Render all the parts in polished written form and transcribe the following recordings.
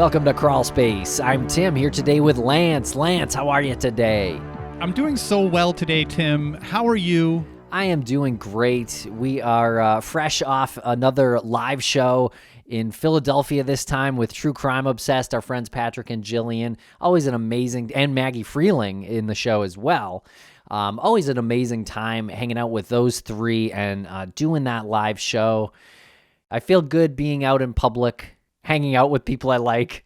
Welcome to Crawlspace. I'm Tim here today with Lance. Lance, how are you today? I'm doing so well today, Tim. How are you? I am doing great. We are fresh off another live show in Philadelphia this time with True Crime Obsessed, our friends Patrick and Jillian. Always an amazing, and Maggie Freeling in the show as well. Always an amazing time hanging out with those three and doing that live show. I feel good being out in public, hanging out with people I like.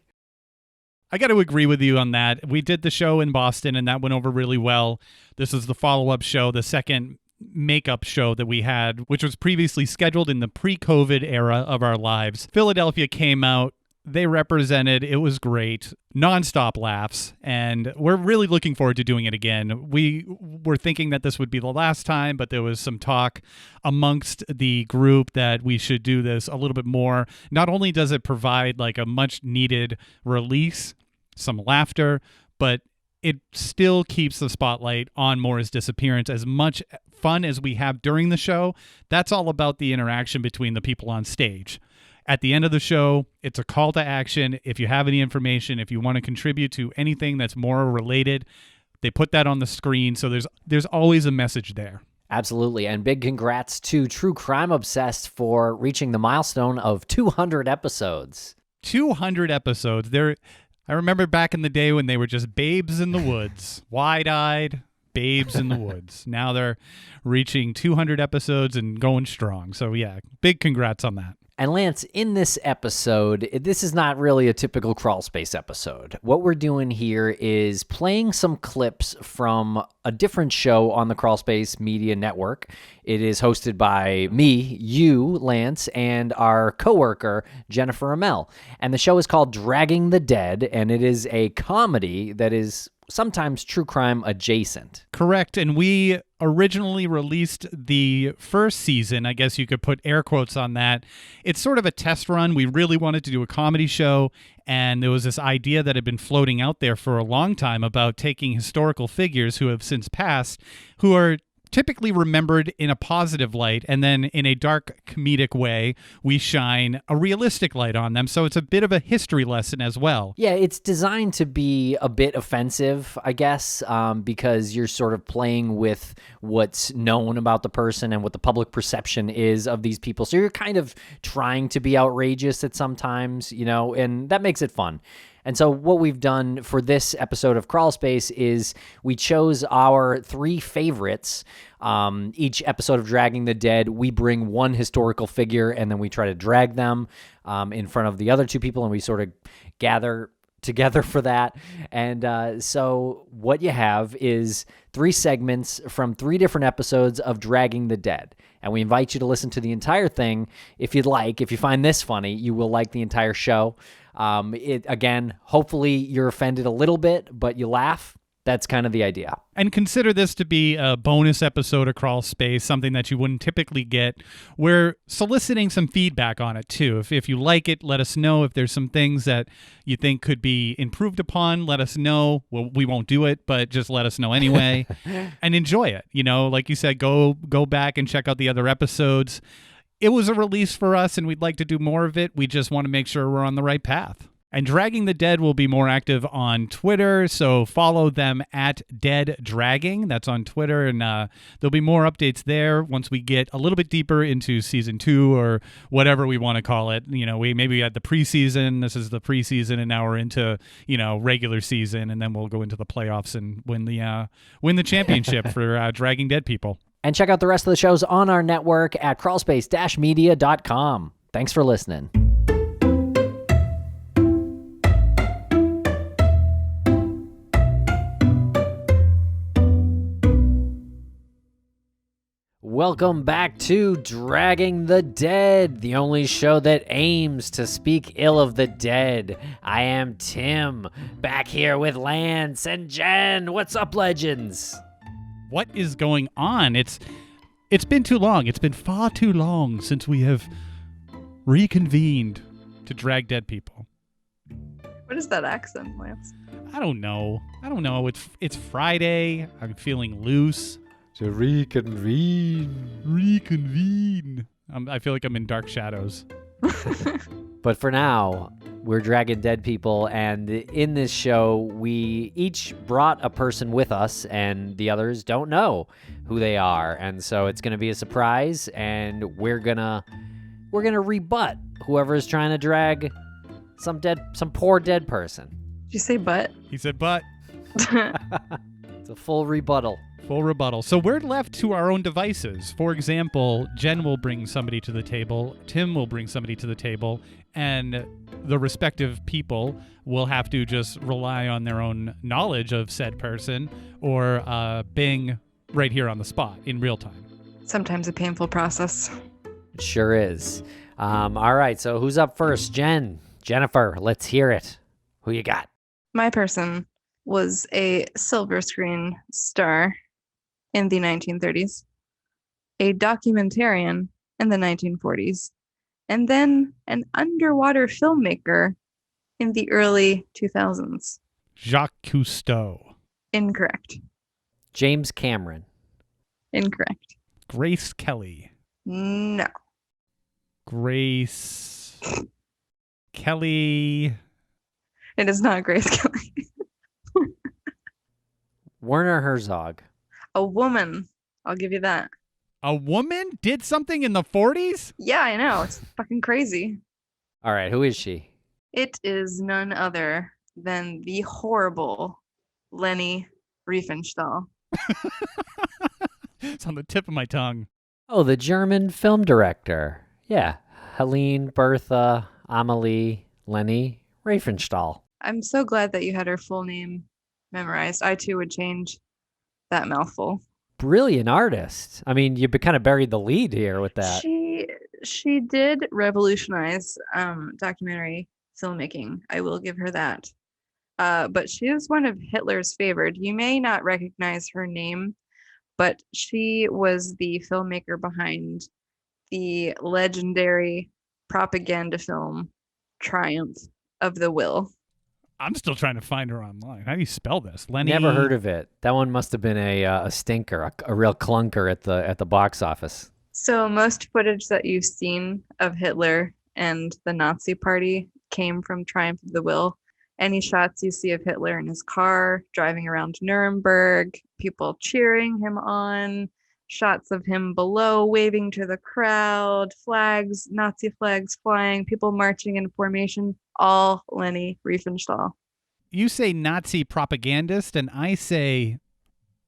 I got to agree with you on that. We did the show in Boston, and that went over really well. This is the follow-up show, the second makeup show that we had, which was previously scheduled in the pre-COVID era of our lives. Philadelphia came out. They represented. It was great. Nonstop laughs. And we're really looking forward to doing it again. We were thinking that this would be the last time, but there was some talk amongst the group that we should do this a little bit more. Not only does it provide like a much needed release, some laughter, but it still keeps the spotlight on Maura's disappearance. As much fun as we have during the show, that's all about the interaction between the people on stage. At the end of the show, it's a call to action. If you have any information, if you want to contribute to anything that's Maura related, they put that on the screen. So there's always a message there. Absolutely. And big congrats to True Crime Obsessed for reaching the milestone of 200 episodes. 200 episodes. I remember back in the day when they were just babes in the woods, wide-eyed babes in the woods. Now they're reaching 200 episodes and going strong. So yeah, big congrats on that. And Lance, in this episode, this is not really a typical Crawlspace episode. What we're doing here is playing some clips from a different show on the Crawlspace Media Network. It is hosted by me, you, Lance, and our coworker, Jennifer Amell. And the show is called Dragging the Dead, and it is a comedy that is sometimes true crime adjacent. Correct. And we originally released the first season. I guess you could put air quotes on that. It's sort of a test run. We really wanted to do a comedy show. And there was this idea that had been floating out there for a long time about taking historical figures who have since passed, who are typically remembered in a positive light, and then in a dark comedic way, we shine a realistic light on them. So it's a bit of a history lesson as well. Yeah, it's designed to be a bit offensive, I guess, because you're sort of playing with what's known about the person and what the public perception is of these people. So you're kind of trying to be outrageous at sometimes, and that makes it fun. And so what we've done for this episode of Crawlspace is we chose our three favorites. Each episode of Dragging the Dead, we bring one historical figure and then we try to drag them in front of the other two people, and we sort of gather together for that. And so what you have is three segments from three different episodes of Dragging the Dead. And we invite you to listen to the entire thing if you'd like. If you find this funny, you will like the entire show. Again, hopefully you're offended a little bit, but you laugh. That's kind of the idea. And consider this to be a bonus episode of Crawlspace, something that you wouldn't typically get. We're soliciting some feedback on it, too. If you like it, let us know. If there's some things that you think could be improved upon, let us know. Well, we won't do it, but just let us know anyway. And enjoy it. Like you said, go back and check out the other episodes. It was a release for us, and we'd like to do more of it. We just want to make sure we're on the right path. And Dragging the Dead will be more active on Twitter, so follow them at Dead Dragging. That's on Twitter, and there'll be more updates there once we get a little bit deeper into season 2 or whatever we want to call it. We maybe had the preseason. This is the preseason, and now we're into regular season, and then we'll go into the playoffs and win the championship for Dragging Dead people. And check out the rest of the shows on our network at crawlspace-media.com. Thanks for listening. Welcome back to Dragging the Dead, the only show that aims to speak ill of the dead. I am Tim, back here with Lance and Jen. What's up, legends? What is going on? It's been too long. It's been far too long since we have reconvened to drag dead people. What is that accent, Lance? I don't know. It's Friday. I'm feeling loose. To reconvene. I feel like I'm in Dark Shadows. But for now, We're dragging dead people, and in this show, we each brought a person with us, and the others don't know who they are, and so it's gonna be a surprise, and we're gonna rebut whoever is trying to drag some poor dead person. Did you say butt? He said, but. It's a full rebuttal. Full rebuttal. So we're left to our own devices. For example, Jen will bring somebody to the table, Tim will bring somebody to the table, and the respective people will have to just rely on their own knowledge of said person or Bing right here on the spot in real time. Sometimes a painful process. It sure is. All right, so who's up first? Jennifer, let's hear it. Who you got? My person was a silver screen star in the 1930s, a documentarian in the 1940s, and then an underwater filmmaker in the early 2000s. Jacques Cousteau. Incorrect. James Cameron. Incorrect. Grace Kelly. No. Grace Kelly. It is not Grace Kelly. Werner Herzog. A woman. I'll give you that. A woman did something in the 40s? Yeah, I know. It's fucking crazy. All right, who is she? It is none other than the horrible Leni Riefenstahl. It's on the tip of my tongue. Oh, the German film director. Yeah, Helene, Bertha, Amelie, Leni Riefenstahl. I'm so glad that you had her full name memorized. I too would change that mouthful. Brilliant artist. I mean, you kind of buried the lead here with that. She did revolutionize documentary filmmaking. I will give her that. But she is one of Hitler's favored. You may not recognize her name, but she was the filmmaker behind the legendary propaganda film Triumph of the Will. I'm still trying to find her online. How do you spell this? Leni? Never heard of it. That one must have been a stinker, a real clunker at the box office. So most footage that you've seen of Hitler and the Nazi Party came from Triumph of the Will. Any shots you see of Hitler in his car, driving around Nuremberg, people cheering him on, shots of him below, waving to the crowd, flags, Nazi flags flying, people marching in formation, all Leni Riefenstahl. You say Nazi propagandist, and I say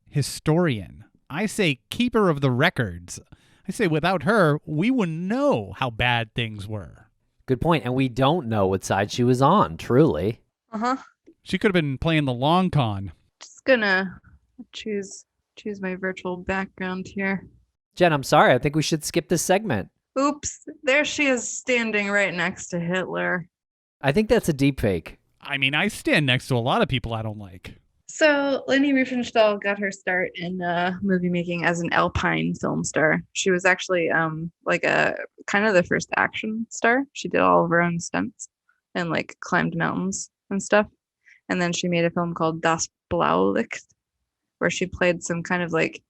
historian. I say keeper of the records. I say without her, we wouldn't know how bad things were. Good point. And we don't know what side she was on, truly. Uh-huh. She could have been playing the long con. Just gonna choose my virtual background here. Jen, I'm sorry. I think we should skip this segment. Oops, there she is standing right next to Hitler. I think that's a deep fake. I mean, I stand next to a lot of people I don't like. So Leni Riefenstahl got her start in movie making as an Alpine film star. She was actually like a kind of the first action star. She did all of her own stunts and like climbed mountains and stuff. And then she made a film called Das Blaulicht, where she played some kind of like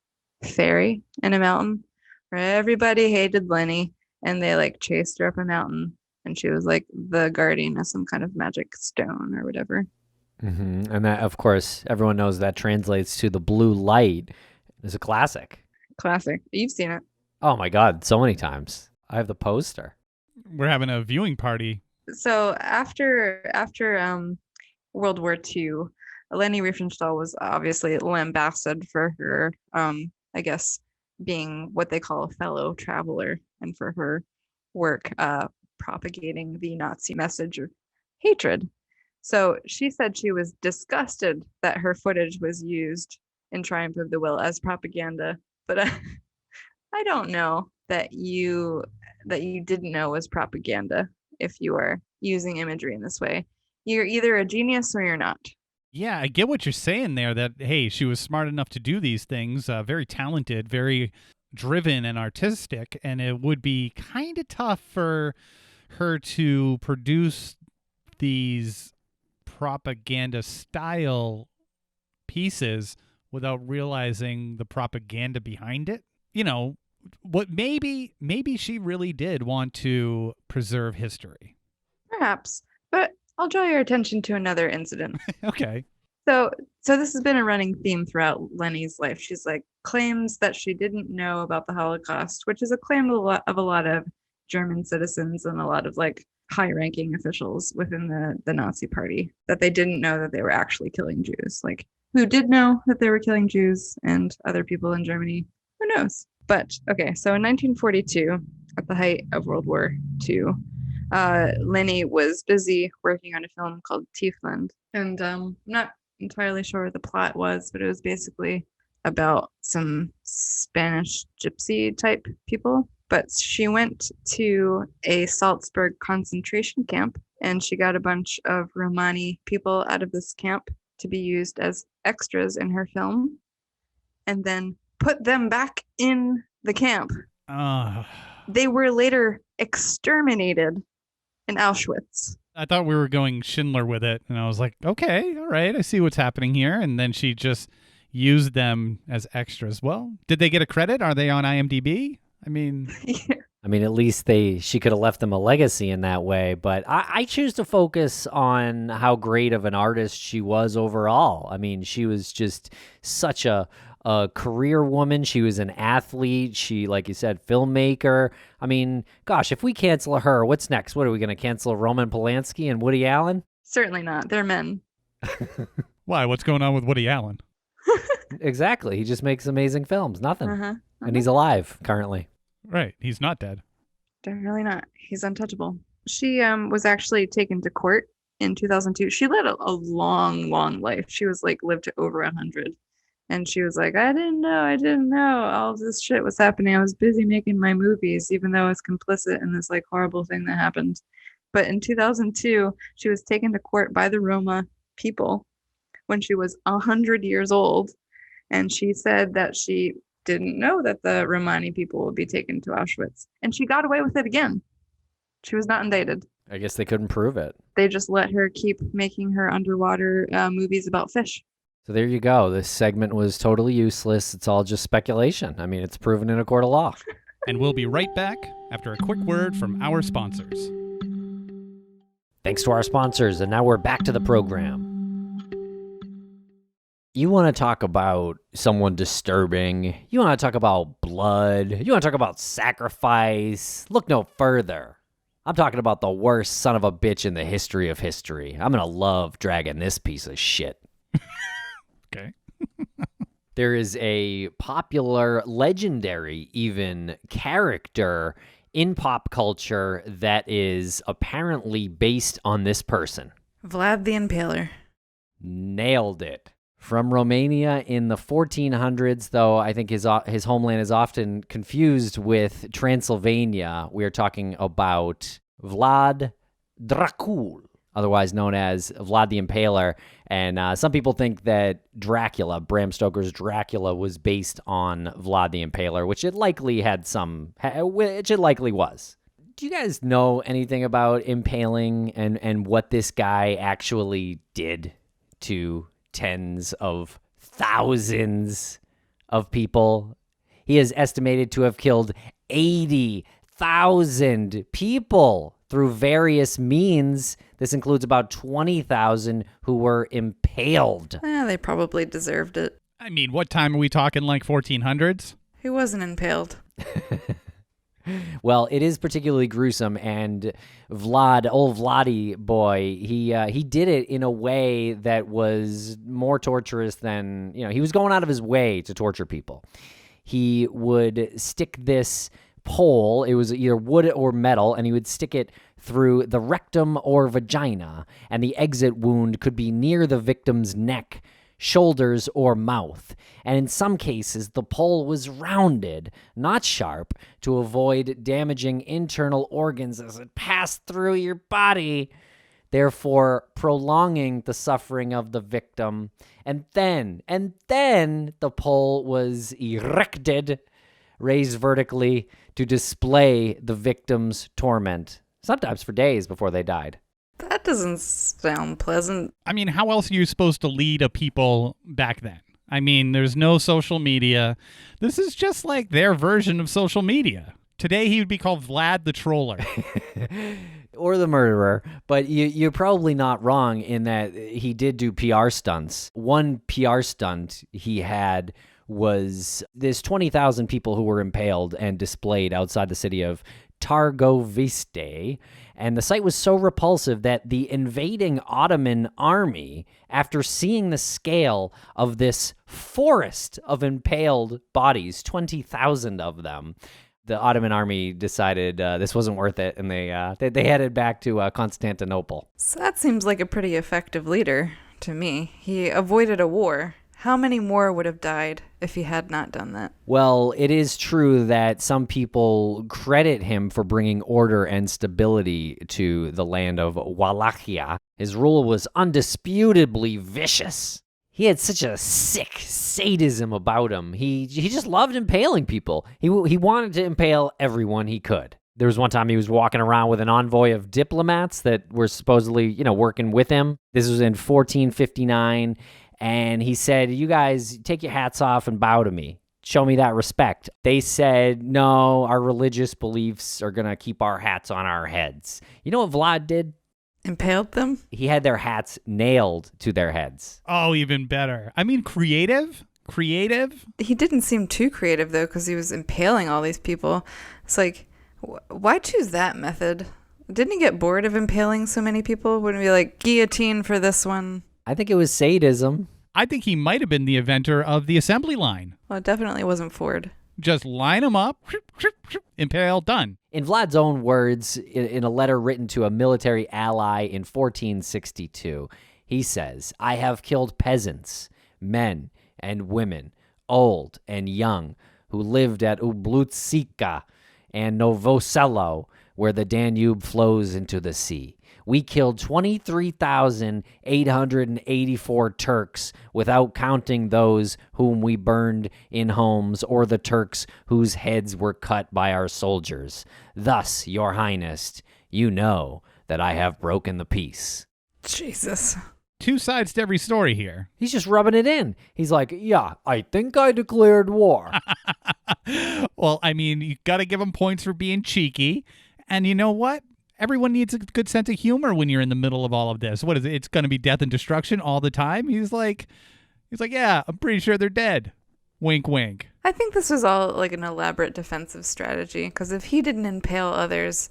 fairy in a mountain where everybody hated Leni and they like chased her up a mountain and she was like the guardian of some kind of magic stone or whatever. Mm-hmm. And that, of course, everyone knows that translates to the blue light. It's a classic. Classic. You've seen it. Oh my God, so many times. I have the poster. We're having a viewing party. So after World War II, Leni Riefenstahl was obviously lambasted for her, I guess, being what they call a fellow traveler and for her work propagating the Nazi message of hatred. So she said she was disgusted that her footage was used in Triumph of the Will as propaganda, but I don't know that you didn't know was propaganda if you are using imagery in this way. You're either a genius or you're not. Yeah, I get what you're saying there, that, hey, she was smart enough to do these things, very talented, very driven and artistic, and it would be kind of tough for her to produce these propaganda style pieces without realizing the propaganda behind it. You know, what maybe she really did want to preserve history. Perhaps. But I'll draw your attention to another incident. Okay. So this has been a running theme throughout Lenny's life. She's like claims that she didn't know about the Holocaust, which is a claim of a lot of German citizens and a lot of like high-ranking officials within the Nazi Party, that they didn't know that they were actually killing Jews. Like, who did know that they were killing Jews and other people in Germany? Who knows? But okay, so in 1942, at the height of World War II, Lenny was busy working on a film called Tiefland, and I'm not entirely sure what the plot was, but it was basically about some Spanish gypsy type people. But she went to a Salzburg concentration camp, and she got a bunch of Romani people out of this camp to be used as extras in her film, and then put them back in the camp. They were later exterminated in Auschwitz. I thought we were going Schindler with it, and I was like, okay, all right, I see what's happening here. And then she just used them as extras. Well, did they get a credit? Are they on IMDb? I mean... Yeah. I mean, at least she could have left them a legacy in that way. But I choose to focus on how great of an artist she was overall. I mean, she was just such a career woman. She was an athlete. She, like you said, filmmaker. I mean, gosh, if we cancel her, what's next? What are we going to cancel? Roman Polanski and Woody Allen? Certainly not. They're men. Why? What's going on with Woody Allen? Exactly. He just makes amazing films. Nothing. Uh-huh. And he's alive currently. Right. He's not dead. Definitely not. He's untouchable. She was actually taken to court in 2002. She led a long, long life. She was like lived to over 100. And she was like, I didn't know all this shit was happening. I was busy making my movies, even though I was complicit in this like horrible thing that happened. But in 2002, she was taken to court by the Roma people when she was 100 years old. And she said that she didn't know that the Romani people would be taken to Auschwitz. And she got away with it again. She was not indicted. I guess they couldn't prove it. They just let her keep making her underwater movies about fish. So there you go. This segment was totally useless. It's all just speculation. I mean, it's proven in a court of law. And we'll be right back after a quick word from our sponsors. Thanks to our sponsors, and now we're back to the program. You want to talk about someone disturbing. You want to talk about blood. You want to talk about sacrifice. Look no further. I'm talking about the worst son of a bitch in the history of history. I'm going to love dragging this piece of shit. Okay. There is a popular, legendary even, character in pop culture that is apparently based on this person. Vlad the Impaler. Nailed it. From Romania in the 1400s, though I think his homeland is often confused with Transylvania, we are talking about Vlad Dracul, otherwise known as Vlad the Impaler. And some people think that Dracula, Bram Stoker's Dracula, was based on Vlad the Impaler, which it likely was. Do you guys know anything about impaling and what this guy actually did to tens of thousands of people? He is estimated to have killed 80,000 people through various means. This includes about 20,000 who were impaled. They probably deserved it. I mean, what time are we talking, like 1400s? Who wasn't impaled? Well, it is particularly gruesome, and Vlad, old Vladdy boy, he did it in a way that was more torturous than, he was going out of his way to torture people. He would stick this pole, it was either wood or metal, and he would stick it through the rectum or vagina, and the exit wound could be near the victim's neck, shoulders, or mouth. And in some cases, the pole was rounded, not sharp, to avoid damaging internal organs as it passed through your body, therefore prolonging the suffering of the victim. And then the pole was erected, raised vertically, to display the victim's torment, sometimes for days before they died. That doesn't sound pleasant. I mean, how else are you supposed to lead a people back then? I mean, there's no social media. This is just like their version of social media. Today, he would be called Vlad the Troller. or the murderer. But you're probably not wrong in that he did do PR stunts. One PR stunt he had was there's 20,000 people who were impaled and displayed outside the city of Targoviste, and the sight was so repulsive that the invading Ottoman army, after seeing the scale of this forest of impaled bodies, 20,000 of them, the Ottoman army decided this wasn't worth it, and they headed back to Constantinople. So that seems like a pretty effective leader to me. He avoided a war. How many more would have died if he had not done that? Well, it is true that some people credit him for bringing order and stability to the land of Wallachia. His rule was undisputably vicious. He had such a sick sadism about him. He just loved impaling people. He wanted to impale everyone he could. There was one time he was walking around with an envoy of diplomats that were supposedly, working with him. This was in 1459. And he said, you guys take your hats off and bow to me. Show me that respect. They said, no, our religious beliefs are going to keep our hats on our heads. You know what Vlad did? Impaled them? He had their hats nailed to their heads. Oh, even better. I mean, creative? Creative? He didn't seem too creative, though, because he was impaling all these people. It's like, why choose that method? Didn't he get bored of impaling so many people? Wouldn't he be like, guillotine for this one? I think it was sadism. I think he might have been the inventor of the assembly line. Well, it definitely wasn't Ford. Just line them up, impale, done. In Vlad's own words, in a letter written to a military ally in 1462, he says, I have killed peasants, men and women, old and young, who lived at Ublutsika and Novoselo, where the Danube flows into the sea. We killed 23,884 Turks without counting those whom we burned in homes or the Turks whose heads were cut by our soldiers. Thus, Your Highness, you know that I have broken the peace. Jesus. Two sides to every story here. He's just rubbing it in. He's like, yeah, I think I declared war. Well, I mean, you got to give him points for being cheeky. And you know what? Everyone needs a good sense of humor when you're in the middle of all of this. What is it? It's going to be death and destruction all the time. He's like, yeah, I'm pretty sure they're dead. Wink, wink. I think this was all like an elaborate defensive strategy, because if he didn't impale others,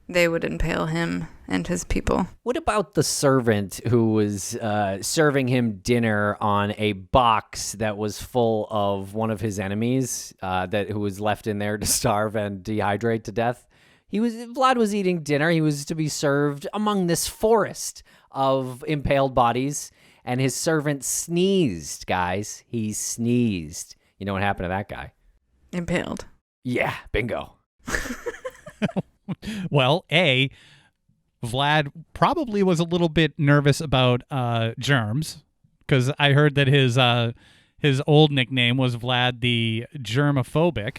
they would impale him and his people. What about the servant who was serving him dinner on a box that was full of one of his enemies who was left in there to starve and dehydrate to death? Vlad was eating dinner. He was to be served among this forest of impaled bodies, and his servant sneezed, guys. He sneezed. You know what happened to that guy? Impaled. Yeah, bingo. Well, Vlad probably was a little bit nervous about germs, because I heard that his old nickname was Vlad the Germophobic.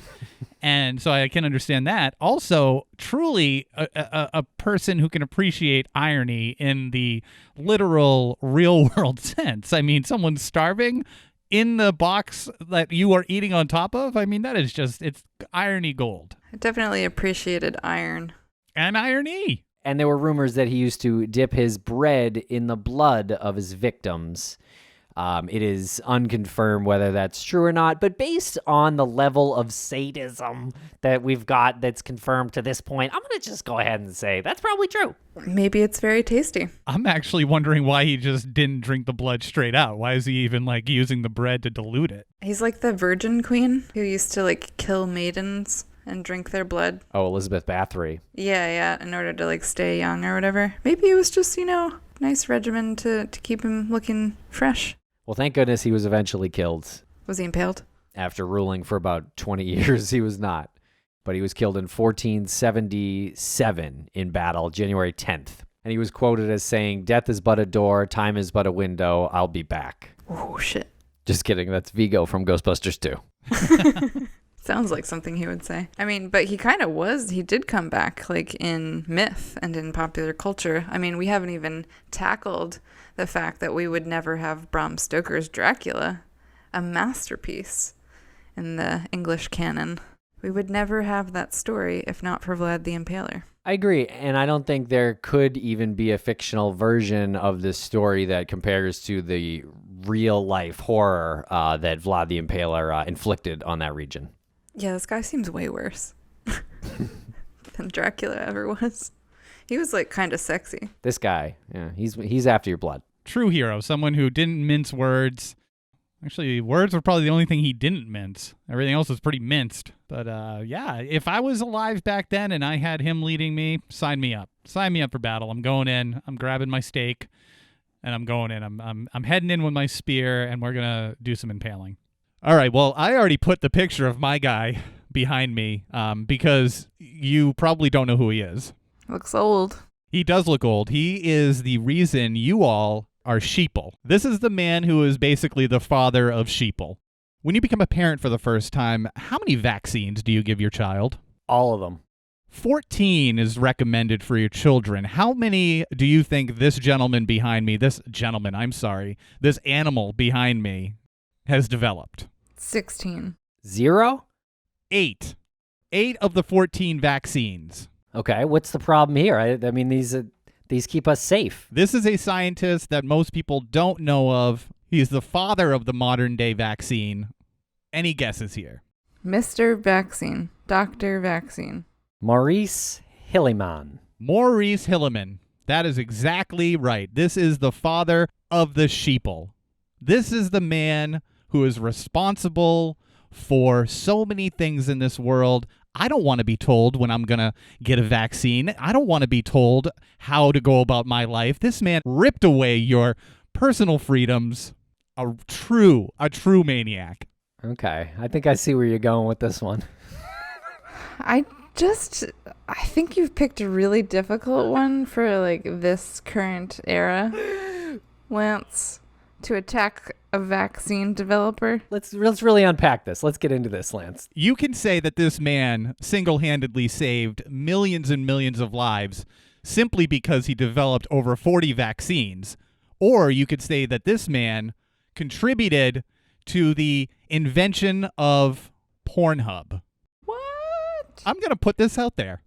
And so I can understand that. Also, truly a person who can appreciate irony in the literal real world sense. I mean, someone's starving in the box that you are eating on top of. I mean, that is it's irony gold. I definitely appreciated iron. And irony. And there were rumors that he used to dip his bread in the blood of his victims. It is unconfirmed whether that's true or not, but based on the level of sadism that we've got that's confirmed to this point, I'm going to just go ahead and say that's probably true. Maybe it's very tasty. I'm actually wondering why he just didn't drink the blood straight out. Why is he even using the bread to dilute it? He's like the Virgin Queen who used to kill maidens and drink their blood. Oh, Elizabeth Bathory. Yeah, in order to stay young or whatever. Maybe it was just, nice regimen to keep him looking fresh. Well, thank goodness he was eventually killed. Was he impaled? After ruling for about 20 years, he was not. But he was killed in 1477 in battle, January 10th. And he was quoted as saying, "Death is but a door, time is but a window, I'll be back." Oh, shit. Just kidding, that's Vigo from Ghostbusters 2. Sounds like something he would say. I mean, but he kind of was. He did come back, in myth and in popular culture. I mean, we haven't even tackled the fact that we would never have Bram Stoker's Dracula, a masterpiece in the English canon. We would never have that story if not for Vlad the Impaler. I agree, and I don't think there could even be a fictional version of this story that compares to the real-life horror that Vlad the Impaler inflicted on that region. Yeah, this guy seems way worse than Dracula ever was. He was like kind of sexy. This guy, yeah, he's after your blood. True hero, someone who didn't mince words. Actually, words were probably the only thing he didn't mince. Everything else was pretty minced. But yeah, if I was alive back then and I had him leading me, sign me up. Sign me up for battle. I'm going in. I'm grabbing my stake, and I'm going in. I'm heading in with my spear, and we're gonna do some impaling. All right. Well, I already put the picture of my guy behind me because you probably don't know who he is. Looks old. He does look old. He is the reason you all are sheeple. This is the man who is basically the father of sheeple. When you become a parent for the first time, how many vaccines do you give your child? All of them. 14 is recommended for your children. How many do you think this animal behind me has developed? 16. 0? 8. 8 of the 14 vaccines. Okay, what's the problem here? I mean, these keep us safe. This is a scientist that most people don't know of. He's the father of the modern day vaccine. Any guesses here? Mr. Vaccine. Dr. Vaccine. Maurice Hilleman. Maurice Hilleman. That is exactly right. This is the father of the sheeple. This is the man who is responsible for so many things in this world. I don't want to be told when I'm going to get a vaccine. I don't want to be told how to go about my life. This man ripped away your personal freedoms. A true maniac. Okay, I think I see where you're going with this one. I think you've picked a really difficult one for like this current era, Lance, to attack a vaccine developer. Let's really unpack this. Let's get into this, Lance. You can say that this man single-handedly saved millions and millions of lives simply because he developed over 40 vaccines. Or you could say that this man contributed to the invention of Pornhub. What? I'm going to put this out there.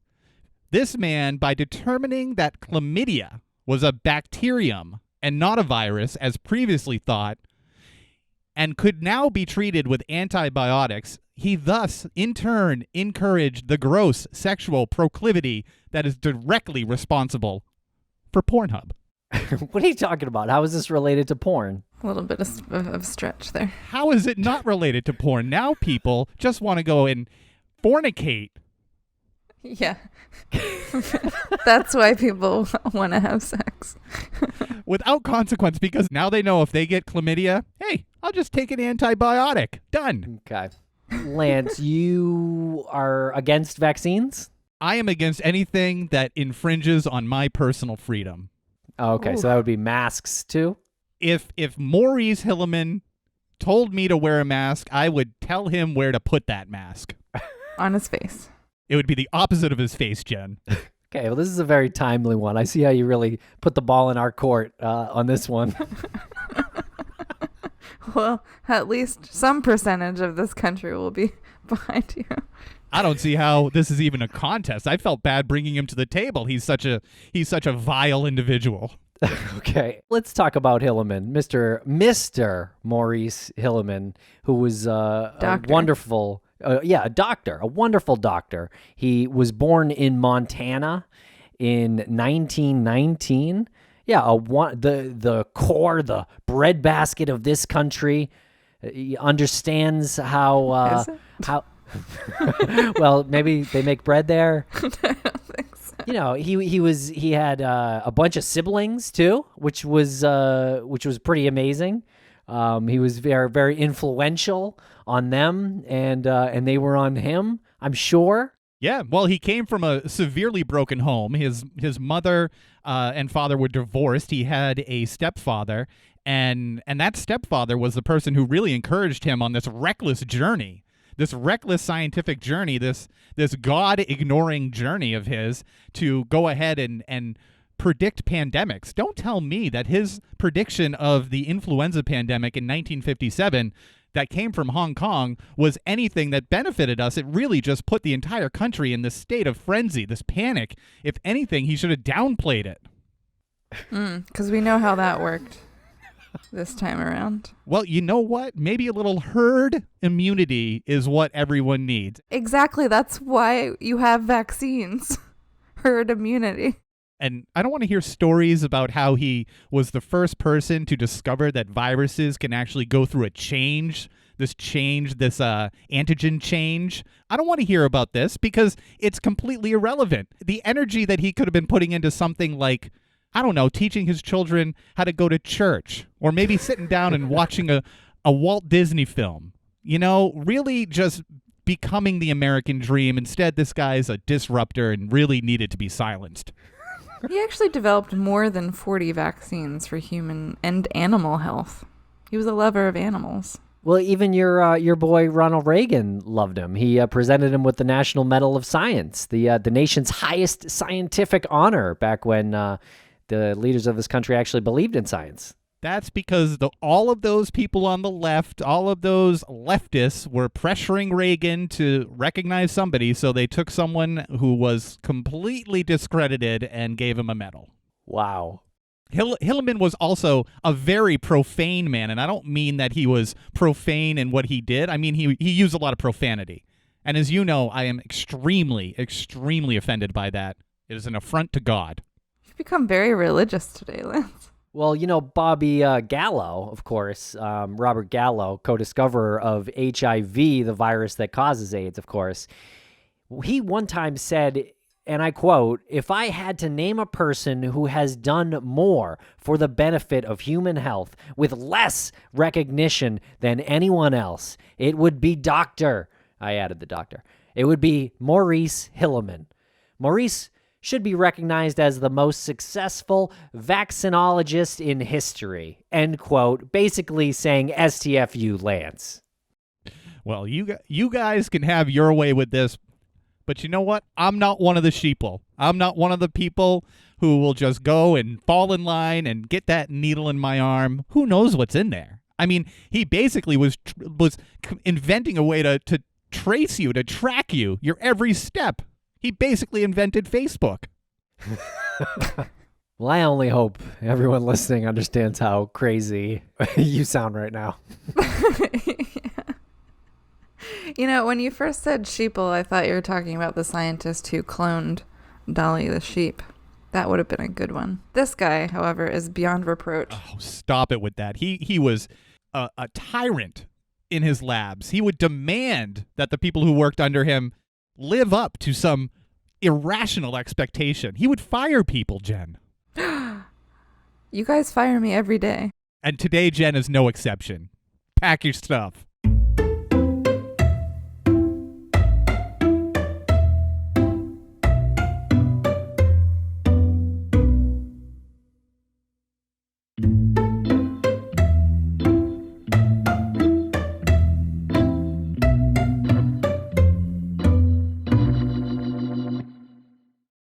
This man, by determining that chlamydia was a bacterium and not a virus, as previously thought, and could now be treated with antibiotics, he thus, in turn, encouraged the gross sexual proclivity that is directly responsible for Pornhub. What are you talking about? How is this related to porn? A little bit of stretch there. How is it not related to porn? Now people just want to go and fornicate. Yeah. That's why people want to have sex. Without consequence, because now they know if they get chlamydia, hey, I'll just take an antibiotic. Done. Okay. Lance, you are against vaccines? I am against anything that infringes on my personal freedom. Okay, Ooh. so that would be masks too? If Maurice Hilleman told me to wear a mask, I would tell him where to put that mask. On his face. It would be the opposite of his face, Jen. Okay, well, this is a very timely one. I see how you really put the ball in our court on this one. Well, at least some percentage of this country will be behind you. I don't see how this is even a contest. I felt bad bringing him to the table. He's such a vile individual. Okay, let's talk about Hilleman, Mr. Maurice Hilleman, who was a wonderful, a doctor, a wonderful doctor. He was born in Montana in 1919. Yeah, the core, the breadbasket of this country. He understands how well, maybe they make bread there. I don't think so. You know, he had a bunch of siblings too, which was pretty amazing. He was very, very influential on them, and they were on him, I'm sure. Yeah, well, he came from a severely broken home. His mother and father were divorced. He had a stepfather, and that stepfather was the person who really encouraged him on this reckless journey. This reckless scientific journey, this God-ignoring journey of his to go ahead and predict pandemics. Don't tell me that his prediction of the influenza pandemic in 1957 that came from Hong Kong was anything that benefited us. It really just put the entire country in this state of frenzy, this panic. If anything, he should have downplayed it. Because we know how that worked this time around. Well, you know what? Maybe a little herd immunity is what everyone needs. Exactly. That's why you have vaccines. Herd immunity. And I don't want to hear stories about how he was the first person to discover that viruses can actually go through a change, this antigen change. I don't want to hear about this because it's completely irrelevant. The energy that he could have been putting into something like, I don't know, teaching his children how to go to church, or maybe sitting down and watching a Walt Disney film, really just becoming the American dream. Instead, this guy's a disruptor and really needed to be silenced. He actually developed more than 40 vaccines for human and animal health. He was a lover of animals. Well, even your boy Ronald Reagan loved him. He presented him with the National Medal of Science, the nation's highest scientific honor, back when the leaders of this country actually believed in science. That's because all of those people on the left, all of those leftists were pressuring Reagan to recognize somebody, so they took someone who was completely discredited and gave him a medal. Wow. Hilleman was also a very profane man, and I don't mean that he was profane in what he did. I mean, he used a lot of profanity. And as you know, I am extremely, extremely offended by that. It is an affront to God. You've become very religious today, Lance. Well, Bobby Gallo, of course, Robert Gallo, co-discoverer of HIV, the virus that causes AIDS, of course, he one time said, and I quote, "If I had to name a person who has done more for the benefit of human health with less recognition than anyone else, it would be Dr." I added the doctor. It would be Maurice Hilleman. Maurice should be recognized as the most successful vaccinologist in history, end quote, basically saying STFU, Lance. Well, you guys can have your way with this, but you know what? I'm not one of the sheeple. I'm not one of the people who will just go and fall in line and get that needle in my arm. Who knows what's in there? I mean, he basically was inventing a way to trace you, to track you, your every step. He basically invented Facebook. Well, I only hope everyone listening understands how crazy you sound right now. Yeah. When you first said sheeple, I thought you were talking about the scientist who cloned Dolly the sheep. That would have been a good one. This guy, however, is beyond reproach. Oh, stop it with that. He was a tyrant in his labs. He would demand that the people who worked under him live up to some irrational expectation. He would fire people, Jen. You guys fire me every day. And today, Jen, is no exception. Pack your stuff.